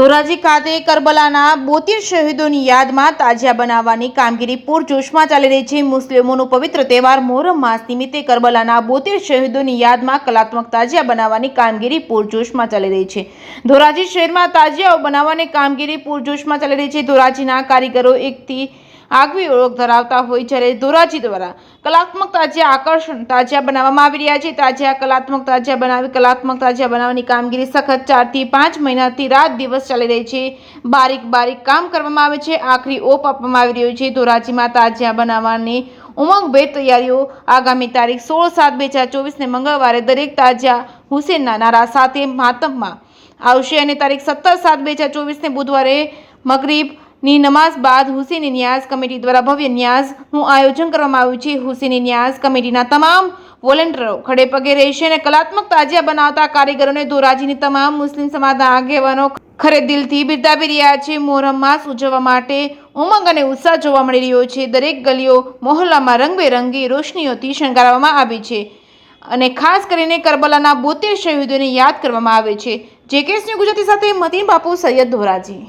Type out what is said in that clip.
ધોરાજી ખાતે કરબલાના 72 શહીદોની યાદમાં તાજિયા બનાવવાની કામગીરી પૂરજોશમાં ચાલી રહી છે। મુસ્લિમોનો પવિત્ર તહેવાર મોહરમ માસ નિમિત્તે કરબલાના 72 શહીદોની યાદમાં કલાત્મક તાજિયા બનાવવાની કામગીરી પૂરજોશમાં ચાલી રહી છે। ધોરાજી શહેરમાં તાજિયાઓ બનાવવાની કામગીરી પૂરજોશમાં ચાલી રહી છે। ધોરાજીના કારીગરો એકથી આગવી ઓળખ ધરાવતા હોય જ્યારે ધોરાજી દ્વારા કલાત્મક તાજિયા આકર્ષણ તાજિયા બનાવવામાં આવી રહ્યા છે। તાજિયા કલાત્મક તાજિયા બનાવવાની કામગીરી સખત 4 થી 5 મહિનાથી રાત દિવસ ચાલી રહી છે। બારીક કામ કરવામાં આવે છે, આખરી ઓપ આપવામાં આવી રહ્યો છે। ધોરાજીમાં તાજિયા બનાવવાની ઉમંગભેર તૈયારીઓ આગામી તારીખ 16/7/2024 ને મંગળવારે દરેક તાજિયા હુસેનના નારા સાથે માતમમાં આવશે અને તારીખ 17/7/2024 ને બુધવારે મગરીબ ની નમાઝ બાદ હુસેની ન્યાઝ કમિટી દ્વારા ભવ્ય ન્યાઝનું આયોજન કરવામાં આવ્યું છે। હુસેની ન્યાઝ કમિટીના તમામ વોલેન્ટિયરો ખડે પગે રહેશે અને કલાત્મક તાજિયા બનાવતા કારીગરોને ધોરાજીની તમામ મુસ્લિમ સમાજના આગેવાનો ખરે દિલથી બિરદાવી રહ્યા છે। મોહરમ માસ ઉજવવા માટે ઉમંગ અને ઉત્સાહ જોવા મળી રહ્યો છે। દરેક ગલીઓ મોહલ્લામાં રંગબેરંગી રોશનીઓથી શણગારવામાં આવી છે અને ખાસ કરીને કરબલાના 72 શહીદોને યાદ કરવામાં આવે છે। જેકેએસ ન્યૂઝ ગુજરાતી સાથે મતીન બાપુ સૈયદ, ધોરાજી।